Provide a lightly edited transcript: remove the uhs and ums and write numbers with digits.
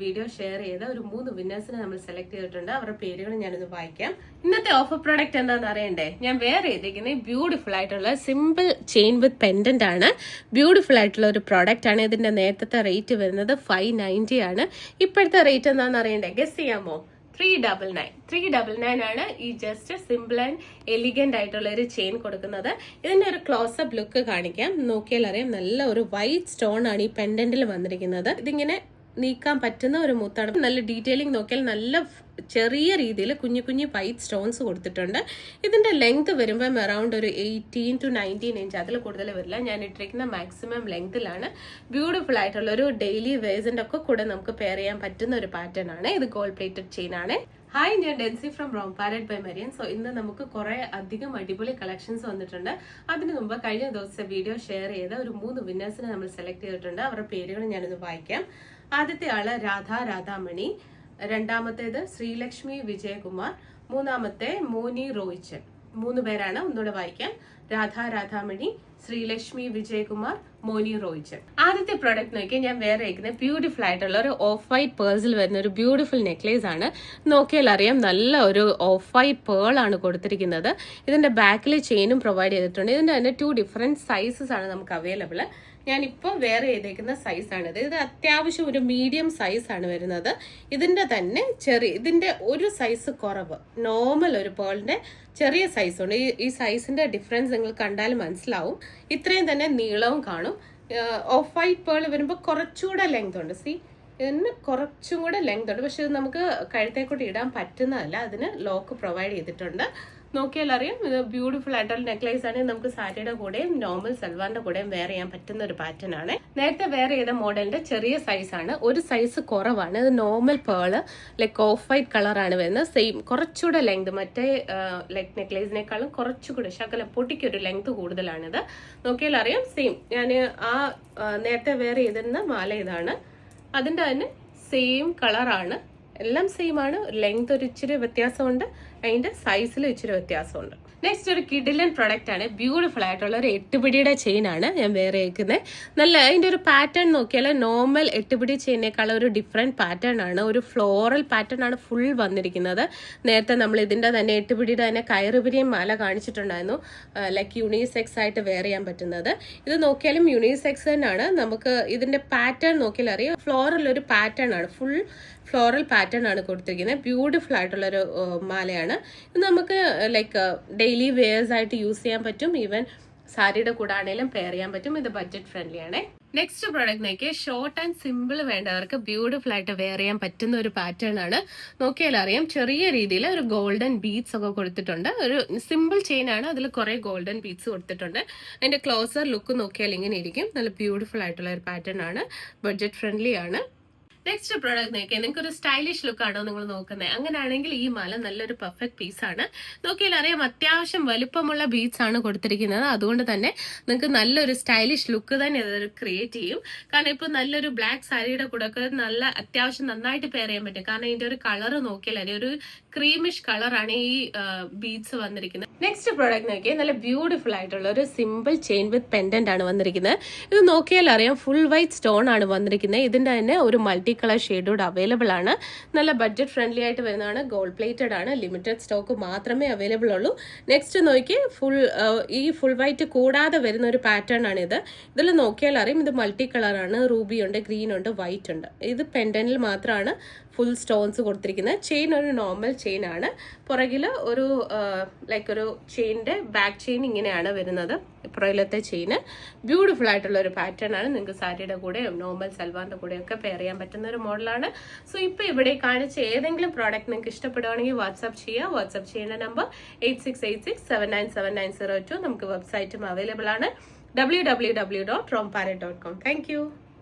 Video share ചെയ്ത ഒരു 3 വിന്നേഴ്സിനെ നമ്മൾ സെലക്ട് ചെയ്തിട്ടുണ്ട്. അവരുടെ പേരുകൾ ഞാനൊന്ന് വായിക്കാം. ഇന്നത്തെ ഓഫർ പ്രോഡക്റ്റ് എന്താണെന്ന് അറിയണ്ടേ? ഞാൻ വേറെ ചെയ്തിരിക്കുന്നത് ബ്യൂട്ടിഫുൾ ആയിട്ടുള്ള സിമ്പിൾ ചെയിൻ വിത്ത് പെൻഡന്റ് ആണ്. ബ്യൂട്ടിഫുൾ ആയിട്ടുള്ള ഒരു പ്രോഡക്റ്റ് ആണ്. ഇതിന്റെ നേരത്തെ റേറ്റ് വരുന്നത് 590 ആണ്. ഇപ്പോഴത്തെ റേറ്റ് എന്താണെന്ന് അറിയണ്ടേ? ഗസ് ചെയ്യാമോ? 399 ആണ് ഈ ജസ്റ്റ് സിമ്പിൾ ആൻഡ് എലിഗന്റ് ആയിട്ടുള്ള ഒരു ചെയിൻ കൊടുക്കുന്നത്. ഇതിന്റെ ഒരു ക്ലോസപ്പ് ലുക്ക് കാണിക്കാം. നോക്കിയാൽ അറിയാം, നല്ല ഒരു വൈറ്റ് സ്റ്റോൺ ആണ് ഈ പെൻഡന്റിൽ വന്നിരിക്കുന്നത്. ഇതിങ്ങനെ നീക്കാൻ പറ്റുന്ന ഒരു മുത്താണ്. നല്ല ഡീറ്റെയിലിംഗ് നോക്കിയാൽ നല്ല ചെറിയ രീതിയിൽ കുഞ്ഞു കുഞ്ഞു വൈറ്റ് സ്റ്റോൺസ് കൊടുത്തിട്ടുണ്ട്. ഇതിന്റെ ലെങ്ത് വരുമ്പോൾ അറൌണ്ട് ഒരു 18 to 19 ഇഞ്ച്, അതിൽ കൂടുതൽ വരില്ല. ഞാൻ ഇട്ടിരിക്കുന്ന മാക്സിമം ലെങ്തിലാണ്. ബ്യൂട്ടിഫുൾ ആയിട്ടുള്ള ഒരു ഡെയിലി വേഴ്സിന്റെ ഒക്കെ കൂടെ നമുക്ക് പെയർ ചെയ്യാൻ പറ്റുന്ന ഒരു പാറ്റേൺ ആണ്. ഇത് ഗോൾഡ് പ്ലേറ്റഡ് ചെയിൻ ആണ്. ഹായ്, ഞാൻ Densy from Rome parrot by Marian. So ഇന്ന് നമുക്ക് കുറെ അധികം അടിപൊളി കളക്ഷൻസ് വന്നിട്ടുണ്ട്. അതിനു മുമ്പ് കഴിഞ്ഞ ദിവസം വീഡിയോ ഷെയർ ചെയ്ത ഒരു 3 വിന്നേഴ്സിനെ നമ്മൾ സെലക്ട് ചെയ്തിട്ടുണ്ട്. അവരുടെ പേരുകൾ ഞാനൊന്ന് വായിക്കാം. ആദ്യത്തെ ആള് രാധാമണി, രണ്ടാമത്തേത് ശ്രീലക്ഷ്മി വിജയകുമാർ, മൂന്നാമത്തെ മോനി റോയിച്ചൻ. 3 പേരാണ്. ഒന്നുകൂടെ വായിക്കാം. രാധാമണി, ശ്രീലക്ഷ്മി വിജയകുമാർ, മോനി റോയിച്ചൻ. ആദ്യത്തെ പ്രോഡക്റ്റ് നോക്കിയാൽ ഞാൻ വേറെ അയക്കുന്നത് ബ്യൂട്ടിഫുൾ ആയിട്ടുള്ള ഒരു ഓഫ് വൈറ്റ് പേഴ്സിൽ വരുന്ന ഒരു ബ്യൂട്ടിഫുൾ നെക്ലേസ് ആണ്. നോക്കിയാൽ അറിയാം, നല്ല ഒരു ഓഫ് വൈറ്റ് പേൾ ആണ് കൊടുത്തിരിക്കുന്നത്. ഇതിന്റെ ബാക്കിൽ ചെയിനും പ്രൊവൈഡ് ചെയ്തിട്ടുണ്ട്. ഇതിന്റെ തന്നെ 2 ഡിഫറെന്റ് സൈസസ് ആണ് നമുക്ക് അവൈലബിൾ. ഞാനിപ്പോൾ വേറെ ചെയ്തേക്കുന്ന സൈസാണിത്. ഇത് അത്യാവശ്യം ഒരു മീഡിയം സൈസ് ആണ് വരുന്നത്. ഇതിന്റെ തന്നെ ഇതിന്റെ ഒരു സൈസ് കുറവ്, നോർമൽ ഒരു പേളിന്റെ ചെറിയ സൈസ് ഉണ്ട്. ഈ സൈസിന്റെ ഡിഫറൻസ് നിങ്ങൾ കണ്ടാൽ മനസ്സിലാവും. ഇത്രയും തന്നെ നീളവും കാണും. ഓഫ് വൈറ്റ് പേൾ വരുമ്പോൾ കുറച്ചുകൂടെ ലെങ്ത് ഉണ്ട്. ഇതിന് കുറച്ചും കൂടെ ലെങ്ത് ഉണ്ട്. പക്ഷെ ഇത് നമുക്ക് കഴുത്തേക്കൂടെ ഇടാൻ പറ്റുന്നതല്ല. അതിന് ലോക്ക് പ്രൊവൈഡ് ചെയ്തിട്ടുണ്ട്. നോക്കിയാൽ അറിയാം, ഇത് ബ്യൂട്ടിഫുൾ ആയിട്ടുള്ള നെക്ലേസ് ആണ്. നമുക്ക് സാരിയുടെ കൂടെയും നോർമൽ സൽവാറിന്റെ കൂടെയും വെയർ ചെയ്യാൻ പറ്റുന്ന ഒരു പാറ്റേൺ ആണ്. നേരത്തെ വെയർ ചെയ്ത മോഡലിന്റെ ചെറിയ സൈസ് ആണ്, ഒരു സൈസ് കുറവാണ്. ഇത് normal pearl like of white കളറാണ് വരുന്നത്. സെയിം കുറച്ചുകൂടെ ലെങ്ത്, മറ്റേ ലൈക്ക് നെക്ലേസിനേക്കാളും കുറച്ചുകൂടെ ശകലം പൊട്ടിക്കൊരു ലെങ്ത് കൂടുതലാണിത്. നോക്കിയാൽ അറിയാം, സെയിം ഞാൻ നേരത്തെ വെയർ ചെയ്തിരുന്ന മാല ഇതാണ്. അതിന്റെ തന്നെ സെയിം കളറാണ്. എല്ലാം സെയിം ആണ്. ലെങ്ത് ഒരു ഇച്ചിരി വ്യത്യാസമുണ്ട്, അതിന്റെ സൈസിൽ ഇച്ചിരി വ്യത്യാസമുണ്ട്. നെക്സ്റ്റ് ഒരു കിഡിലൻ പ്രൊഡക്റ്റ് ആണ്. ബ്യൂട്ടിഫുൾ ആയിട്ടുള്ള ഒരു 8 പിടിയുടെ ചെയിൻ ആണ് ഞാൻ വേറെ അയക്കുന്നത്. നല്ല അതിന്റെ ഒരു പാറ്റേൺ നോക്കിയാൽ നോർമൽ 8 പിടി ചെയിനേക്കാൾ ഒരു ഡിഫറെന്റ് പാറ്റേൺ ആണ്. ഒരു ഫ്ലോറൽ പാറ്റേൺ ആണ് ഫുൾ വന്നിരിക്കുന്നത്. നേരത്തെ നമ്മൾ ഇതിന്റെ തന്നെ 8 പിടിയുടെ തന്നെ കയറുപിരിയും മാല കാണിച്ചിട്ടുണ്ടായിരുന്നു, ലൈക്ക് യൂണിസെക്സ് ആയിട്ട് വെയർ ചെയ്യാൻ പറ്റുന്നത്. ഇത് നോക്കിയാലും യൂണിസെക്സ് തന്നെയാണ്. നമുക്ക് ഇതിന്റെ പാറ്റേൺ നോക്കിയാൽ അറിയാം, ഫ്ലോറൽ ഒരു പാറ്റേൺ ആണ്. ഫുൾ ഫ്ലോറൽ പാറ്റേൺ ആണ് കൊടുത്തിരിക്കുന്നത്. ബ്യൂട്ടിഫുൾ ആയിട്ടുള്ള ഒരു മാലയാണ്. ഇത് നമുക്ക് ലൈക്ക് ഡെയിലി വെയേഴ്സ് ആയിട്ട് യൂസ് ചെയ്യാൻ പറ്റും. ഈവൻ സാരിയുടെ കൂടെ ആണെങ്കിലും പെയർ ചെയ്യാൻ പറ്റും. ഇത് ബഡ്ജറ്റ് ഫ്രണ്ട്ലി ആണ്. നെക്സ്റ്റ് പ്രോഡക്റ്റ് നോക്കിയാൽ ഷോർട്ട് ആൻഡ് സിമ്പിൾ വേണ്ടവർക്ക് ബ്യൂട്ടിഫുൾ ആയിട്ട് വെയർ ചെയ്യാൻ പറ്റുന്ന ഒരു പാറ്റേൺ ആണ്. നോക്കിയാൽ അറിയാം, ചെറിയ രീതിയിൽ ഒരു ഗോൾഡൻ ബീഡ്സ് ഒക്കെ കൊടുത്തിട്ടുണ്ട്. ഒരു സിമ്പിൾ ചെയിൻ ആണ്, അതിൽ കുറെ ഗോൾഡൻ ബീഡ്സ് കൊടുത്തിട്ടുണ്ട്. അതിന്റെ ക്ലോസർ ലുക്ക് നോക്കിയാൽ ഇങ്ങനെ ഇരിക്കും. നല്ല ബ്യൂട്ടിഫുൾ ആയിട്ടുള്ള ഒരു പാറ്റേൺ ആണ്. ബഡ്ജറ്റ് ഫ്രണ്ട്ലി ആണ്. നെക്സ്റ്റ് പ്രോഡക്റ്റ് നോക്കിയാൽ നിങ്ങൾക്ക് ഒരു സ്റ്റൈലിഷ് ലുക്ക് ആണോ നിങ്ങൾ നോക്കുന്നത്? അങ്ങനെയാണെങ്കിൽ ഈ മാല നല്ലൊരു പെർഫെക്റ്റ് പീസ് ആണ്. നോക്കിയാൽ അറിയാം, അത്യാവശ്യം വലുപ്പമുള്ള ബീഡ്സ് ആണ് കൊടുത്തിരിക്കുന്നത്. അതുകൊണ്ട് തന്നെ നിങ്ങൾക്ക് നല്ലൊരു സ്റ്റൈലിഷ് ലുക്ക് തന്നെ ഇത് ക്രിയേറ്റ് ചെയ്യും. കാരണം ഇപ്പൊ നല്ലൊരു ബ്ലാക്ക് സാരിയുടെ കൂടെ ഒക്കെ നല്ല അത്യാവശ്യം നന്നായിട്ട് പെയർ ചെയ്യാൻ പറ്റും. കാരണം ഇതിന്റെ ഒരു കളർ നോക്കിയാൽ അറിയാം, ഒരു ക്രീമിഷ് കളറാണ് ഈ ബീഡ്സ് വന്നിരിക്കുന്നത്. നെക്സ്റ്റ് പ്രോഡക്റ്റ് നോക്കിയാൽ നല്ല ബ്യൂട്ടിഫുൾ ആയിട്ടുള്ള ഒരു സിമ്പിൾ ചെയിൻ വിത്ത് പെൻഡന്റ് ആണ് വന്നിരിക്കുന്നത്. ഇത് നോക്കിയാൽ അറിയാം, ഫുൾ വൈറ്റ് സ്റ്റോൺ ആണ് വന്നിരിക്കുന്നത്. ഇതിന്റെ തന്നെ ഒരു മൾട്ടി കളർ ഷെയ്ഡോട് അവൈലബിൾ ആണ്. നല്ല ബഡ്ജറ്റ് ഫ്രണ്ട്ലി ആയിട്ട് വരുന്നതാണ്. ഗോൾഡ് പ്ലേറ്റഡ് ആണ്. ലിമിറ്റഡ് സ്റ്റോക്ക് മാത്രമേ അവൈലബിൾ ഉള്ളൂ. നെക്സ്റ്റ് നോക്കി ഈ ഫുൾ വൈറ്റ് കൂടാതെ വരുന്ന ഒരു പാറ്റേൺ ആണ് ഇത്. ഇതിൽ നോക്കിയാൽ അറിയാം, ഇത് മൾട്ടി കളറാണ്. റൂബി ഉണ്ട്, ഗ്രീൻ ഉണ്ട്, വൈറ്റ് ഉണ്ട്. ഇത് പെൻഡന്റിൽ മാത്രമാണ് ഫുൾ സ്റ്റോൺസ് കൊടുത്തിരിക്കുന്നത്. ചെയിൻ ഒരു നോർമൽ ചെയിൻ ആണ്. പുറകിൽ ഒരു ലൈക്ക് ഒരു ചെയിൻ്റെ ബാക്ക് ചെയിൻ ഇങ്ങനെയാണ് വരുന്നത്. പുറകിലത്തെ ചെയിന് ബ്യൂട്ടിഫുൾ ആയിട്ടുള്ള ഒരു പാറ്റേൺ ആണ്. നിങ്ങൾക്ക് സാരിയുടെ കൂടെ നോർമൽ സൽവാറിന്റെ കൂടെ ഒക്കെ പെയർ ചെയ്യാൻ പറ്റുന്ന ഒരു മോഡലാണ്. സോ ഇപ്പൊ ഇവിടെ കാണിച്ച ഏതെങ്കിലും പ്രോഡക്റ്റ് നിങ്ങൾക്ക് ഇഷ്ടപ്പെടുവാണെങ്കിൽ വാട്സ്ആപ്പ് ചെയ്യുക. വാട്സ്ആപ്പ് ചെയ്യുന്ന നമ്പർ 8686797902. നമുക്ക് വെബ്സൈറ്റും അവൈലബിൾ ആണ്, www.romparet.com. Thank you.